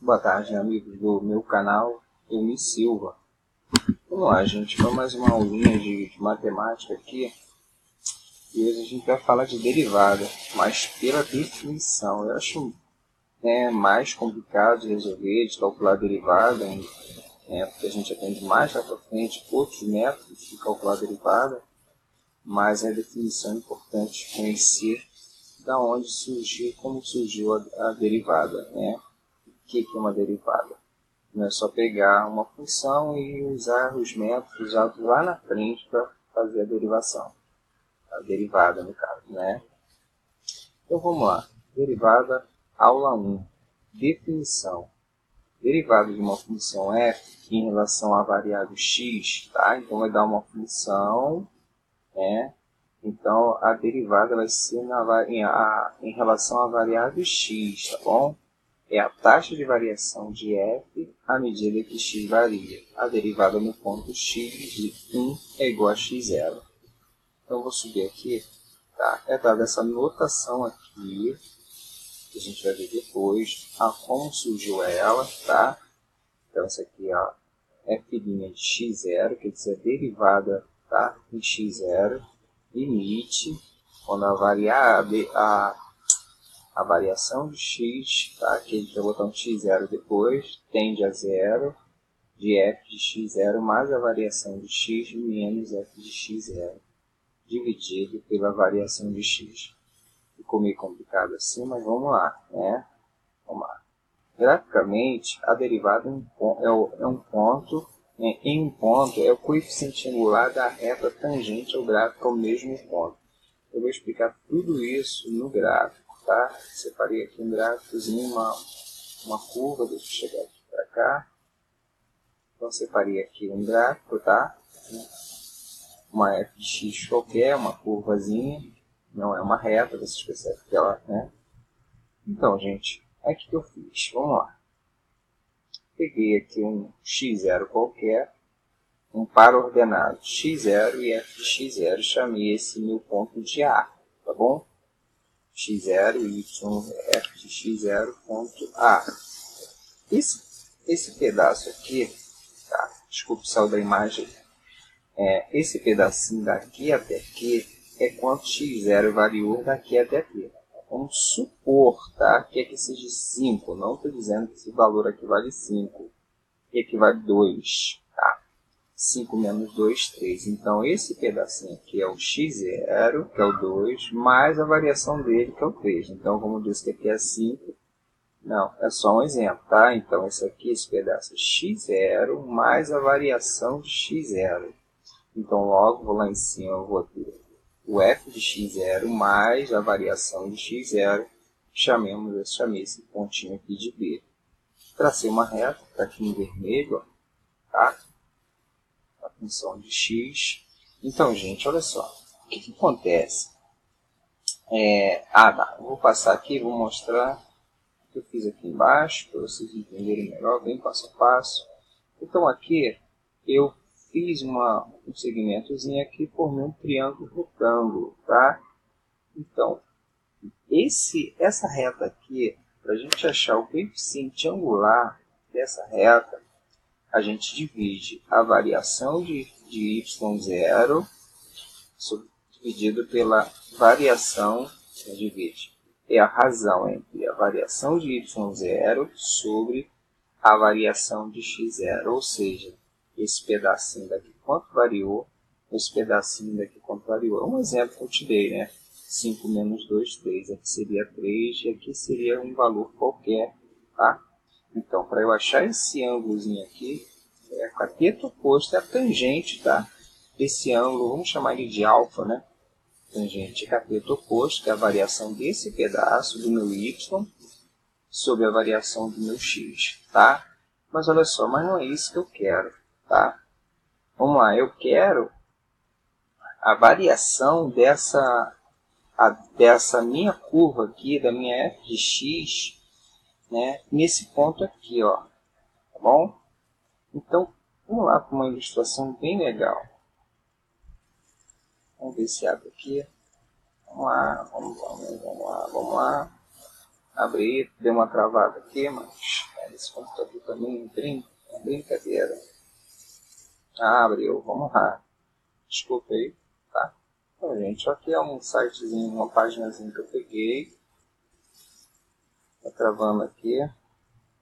Boa tarde, amigos do meu canal, Emi Silva. Vamos lá, gente, para mais uma aulinha de matemática aqui. E hoje a gente vai falar de derivada, mas pela definição. Eu acho mais complicado de resolver, de calcular a derivada, porque a gente aprende mais lá para frente outros métodos de calcular a derivada, mas a definição é importante conhecer da onde surgiu, como surgiu a derivada, né? O que é uma derivada? Não é só pegar uma função e usar os métodos usados lá na frente para fazer a derivação. A derivada, no caso, né? Então vamos lá. Derivada, aula 1. Definição. Derivada de uma função f em relação à variável x, tá? Então vai dar uma função, né? Então a derivada vai ser em relação à variável x, tá bom? É a taxa de variação de f à medida que x varia. A derivada no ponto x de 1 é igual a x0. Então, eu vou subir aqui. Tá? É dada essa notação aqui, que a gente vai ver depois, a como surgiu ela. Tá? Então, essa aqui é filhinha de x0, quer dizer, a derivada tá, em x0, limite, quando a variação de x, tá? Aqui a gente vai botar um x0 depois, tende a zero, de f de x0 mais a variação de x menos f de x0, dividido pela variação de x. Ficou meio complicado assim, mas vamos lá, né? Vamos lá. Graficamente, a derivada é um ponto, em um ponto é o coeficiente angular da reta tangente ao gráfico ao mesmo ponto. Eu vou explicar tudo isso no gráfico. Tá? Separei aqui um gráficozinho, uma curva, deixa eu chegar aqui para cá. Então, separei aqui um gráfico, tá? Uma f de x qualquer, uma curvazinha, não é uma reta, vocês percebem que ela, né? Então, gente, aí o que eu fiz? Vamos lá. Peguei aqui um x0 qualquer, um par ordenado x0 e f de x0, chamei esse meu ponto de A, tá bom? x0, y, f de x0, ponto A. Esse pedaço aqui, tá? Desculpe, saiu da imagem. Esse pedacinho daqui até aqui é quanto x0 variou daqui até aqui. Vamos supor, tá? Que aqui seja 5. Não estou dizendo que esse valor aqui vale 5. E aqui vale 2. Tá? 5 menos 2, 3. Então, esse pedacinho aqui é o x0, que é o 2, mais a variação dele, que é o 3. Então, como eu disse que aqui é 5, não, é só um exemplo, tá? Então, esse pedaço é x0 mais a variação de x0. Então, logo, vou lá em cima, eu vou ter o f de x0 mais a variação de x0. Chamei esse pontinho aqui de B. Tracei uma reta, está aqui em vermelho, ó, tá? A função de x. Então, gente, olha só. O que acontece? Tá. Eu vou passar aqui e vou mostrar o que eu fiz aqui embaixo, para vocês entenderem melhor, bem passo a passo. Então, aqui eu fiz um segmentozinho aqui, formei um triângulo retângulo, tá? Então, essa reta aqui, para a gente achar o coeficiente angular dessa reta, a gente divide a variação de y0 dividido pela variação, é a razão entre a variação de y0 sobre a variação de x0, ou seja, esse pedacinho daqui quanto variou, esse pedacinho daqui quanto variou. É um exemplo que eu te dei, né? 5 menos 2, 3. Aqui seria 3 e aqui seria um valor qualquer, tá? Então, para eu achar esse ângulozinho aqui, é o cateto oposto, é a tangente, tá? Desse ângulo, vamos chamar ele de alfa, né? Tangente cateto oposto, que é a variação desse pedaço do meu y sobre a variação do meu x, tá? Mas olha só, mas não é isso que eu quero, tá? Vamos lá, eu quero a variação dessa minha curva aqui, da minha f de x, né, nesse ponto aqui, ó, tá bom? Então, vamos lá para uma ilustração bem legal. Vamos ver se abre aqui. Vamos lá. Abrir, deu uma travada aqui, mas Esse computador também é brincadeira. Ah, abriu, vamos lá. Desculpa aí, tá? Então, gente, aqui é um sitezinho, uma paginazinha que eu peguei. Tá travando aqui.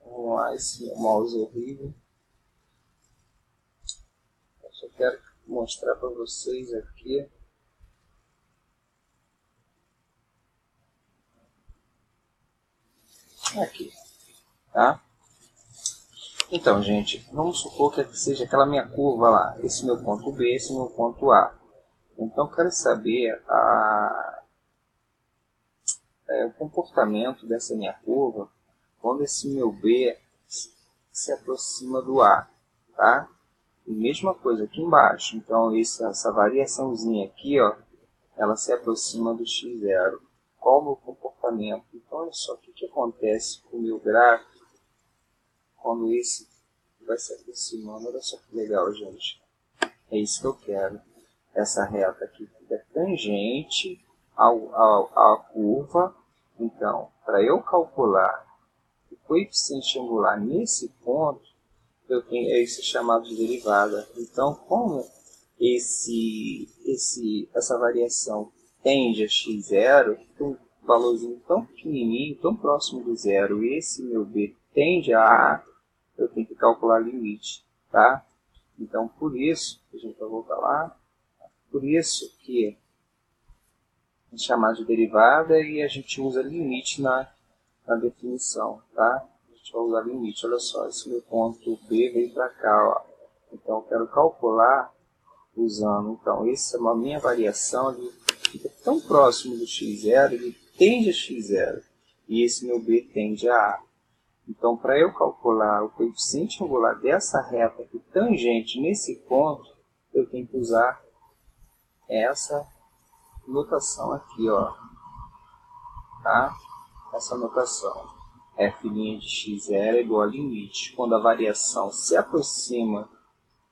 Vamos lá, esse mouse horrível. Eu só quero mostrar para vocês aqui. Aqui, tá? Então, gente, vamos supor que seja aquela minha curva lá. Esse meu ponto B, esse meu ponto A. Então, eu quero saber o comportamento dessa minha curva quando esse meu B se aproxima do A, tá? E mesma coisa aqui embaixo. Então, essa variaçãozinha aqui, ó, ela se aproxima do x0. Qual o meu comportamento? Então, olha só, o que acontece com o meu gráfico quando esse vai se aproximando? Olha só que legal, gente. É isso que eu quero. Essa reta aqui fica tangente à curva. Então, para eu calcular o coeficiente angular nesse ponto, eu tenho isso chamado de derivada. Então, como essa variação tende a x0, um valorzinho tão pequenininho, tão próximo do zero, e esse meu b tende a A, eu tenho que calcular limite, tá? Então, por isso, a gente vai voltar lá, por isso que é chamado de derivada e a gente usa limite na definição, tá? A gente vai usar limite. Olha só, esse meu ponto B veio para cá, ó. Então, eu quero calcular usando, então, essa é uma minha variação, ele fica tão próximo do x0, ele tende a x0, e esse meu B tende a A. Então, para eu calcular o coeficiente angular dessa reta aqui, tangente nesse ponto, eu tenho que usar essa notação aqui, ó, tá? Essa notação. F' de x0 é igual a limite. Quando a variação se aproxima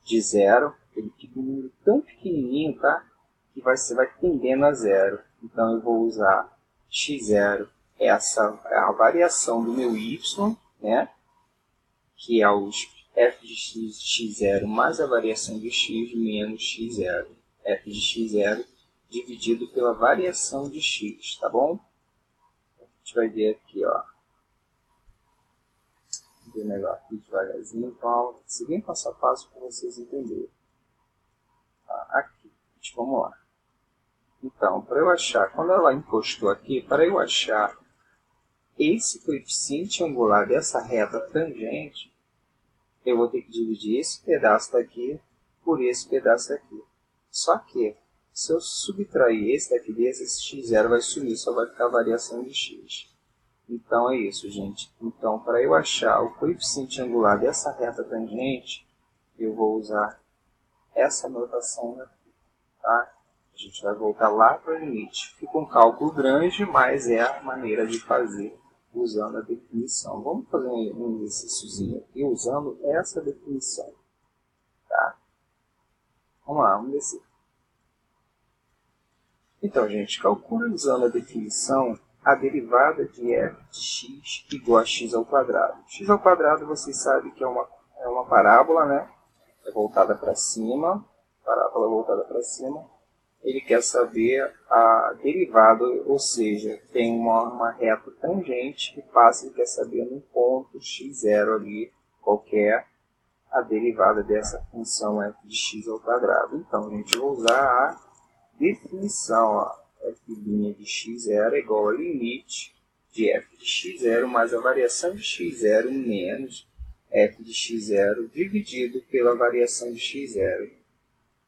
de zero, ele fica um número tão pequenininho, tá? Que você vai tendendo a zero. Então, eu vou usar x0, essa é a variação do meu y, né? Que é o f de x0 mais a variação de x menos x0. F de x0 dividido pela variação de x, tá bom? A gente vai ver aqui, ó. Vou ver melhor aqui devagarzinho, então, seguindo passo a passo para vocês entenderem. Tá? Aqui, gente, vamos lá. Então, para eu achar, quando ela encostou aqui, para eu achar esse coeficiente angular dessa reta tangente, eu vou ter que dividir esse pedaço daqui por esse pedaço daqui. Só que, se eu subtrair esse daqui desse, esse x0 vai sumir, só vai ficar a variação de x. Então é isso, gente. Então, para eu achar o coeficiente angular dessa reta tangente, eu vou usar essa notação aqui, tá? A gente vai voltar lá para o limite. Fica um cálculo grande, mas é a maneira de fazer usando a definição. Vamos fazer um exercíciozinho aqui usando essa definição, tá? Vamos lá, vamos descer. Então, gente, calcule usando a definição a derivada de f de x igual a x ao quadrado. X ao quadrado, vocês sabem que é uma parábola, né? É voltada para cima, parábola voltada para cima. Ele quer saber a derivada, ou seja, tem uma reta tangente que passa, ele quer saber num ponto x0 ali, qualquer, a derivada dessa função f de x ao quadrado. Então, a gente vai usar a definição, ó, f' de x0 é igual a limite de f de x0 mais a variação de x0 menos f de x0 dividido pela variação de x0.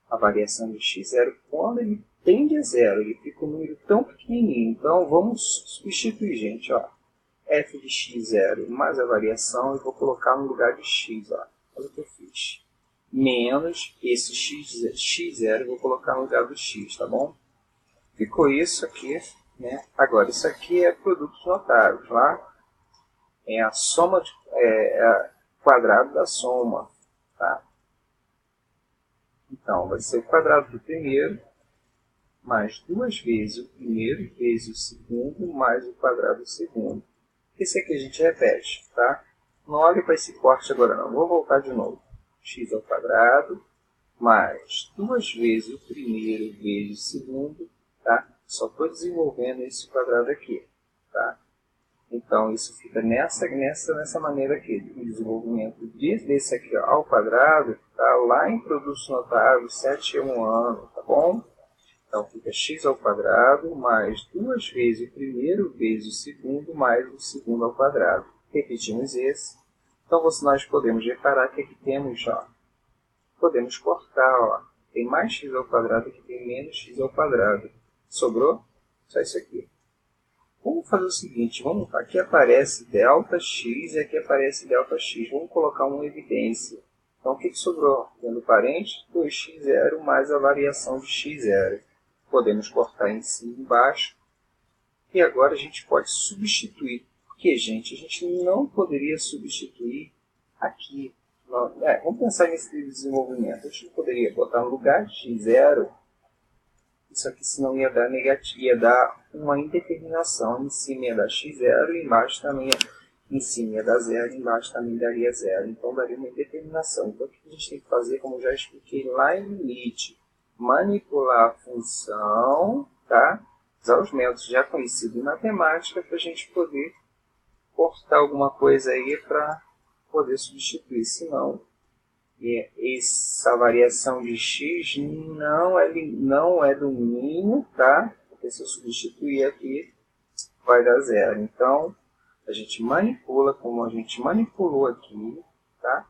A variação de x0, quando ele tende a zero, ele fica um número tão pequenininho. Então, vamos substituir, gente. Ó. F de x0 mais a variação, eu vou colocar no lugar de x. Ó. Olha o que eu fiz. Menos esse x0, eu vou colocar no lugar do x, tá bom? Ficou isso aqui, né? Agora, isso aqui é produtos notáveis, tá? É a soma, quadrado da soma, tá? Então, vai ser o quadrado do primeiro, mais duas vezes o primeiro, vezes o segundo, mais o quadrado do segundo. Esse aqui a gente repete, tá? Não olhe para esse corte agora não. Vou voltar de novo. X ao quadrado mais 2 vezes o primeiro vezes o segundo, tá? Só estou desenvolvendo esse quadrado aqui, tá? Então, isso fica nessa maneira aqui, o desenvolvimento desse aqui ó, ao quadrado, tá? Lá em produtos notáveis, 7º ano, tá bom? Então, fica x ao quadrado mais 2 vezes o primeiro vezes o segundo mais o segundo ao quadrado. Repetimos esse. Então, nós podemos reparar que aqui temos, ó, podemos cortar, ó, tem mais x ao quadrado aqui tem menos x ao quadrado. Sobrou? Só isso aqui. Vamos fazer o seguinte, aqui aparece ΔX e aqui aparece ΔX. Vamos colocar uma evidência. Então, o que sobrou? Tendo parente, 2x0 mais a variação de x0. Podemos cortar em cima e embaixo. E agora a gente pode substituir. Porque, gente, a gente não poderia substituir aqui. Vamos pensar nesse desenvolvimento. A gente poderia botar no lugar de x0. Isso aqui senão ia dar negativo, ia dar uma indeterminação. Em cima ia dar x0 e embaixo também em cima ia dar 0 e embaixo também daria 0. Então daria uma indeterminação. Então o que a gente tem que fazer, como já expliquei lá em limite, manipular a função, tá? Usar os métodos já conhecidos em matemática para a gente poder cortar alguma coisa aí para poder substituir. Senão, essa variação de x não é do mínimo, tá? Porque se eu substituir aqui, vai dar 0. Então, a gente manipula como a gente manipulou aqui, tá?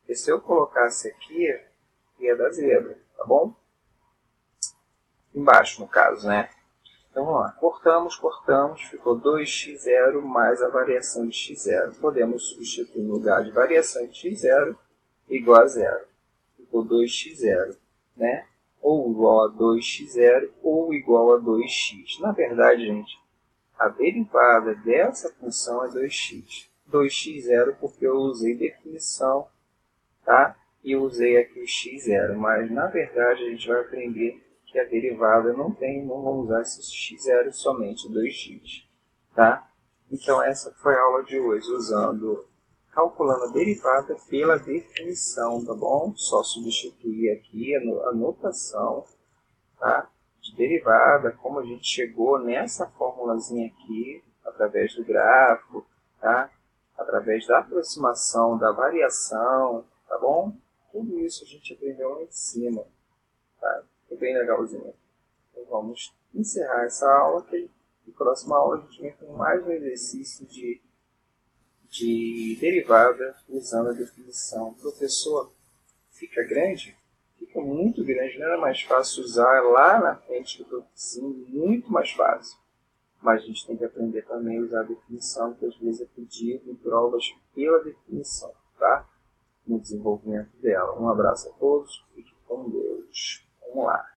E se eu colocasse aqui, ia dar 0, tá bom? Embaixo, no caso, né? Então, vamos lá. Cortamos, ficou 2x0 mais a variação de x0. Podemos substituir no lugar de variação de x0 igual a 0. Ficou 2x0, né? Ou igual a 2x0 ou igual a 2x. Na verdade, gente, a derivada dessa função é 2x. 2x0 porque eu usei definição, tá? E eu usei aqui o x0. Mas, na verdade, a gente vai aprender que a derivada não vamos usar esse x0 somente, 2x, tá? Então, essa foi a aula de hoje, calculando a derivada pela definição, tá bom? Só substituir aqui a notação, tá? De derivada, como a gente chegou nessa formulazinha aqui, através do gráfico, tá? Através da aproximação, da variação, tá bom? Tudo isso a gente aprendeu lá em cima, tá? Foi bem legalzinho. Então vamos encerrar essa aula, que na próxima aula a gente vem com mais um exercício de derivada usando a definição. Professor, fica grande? Fica muito grande, não era mais fácil usar lá na frente do sim, muito mais fácil. Mas a gente tem que aprender também a usar a definição, que às vezes é pedido em provas pela definição, tá? No desenvolvimento dela. Um abraço a todos, fique com Deus. Vamos lá.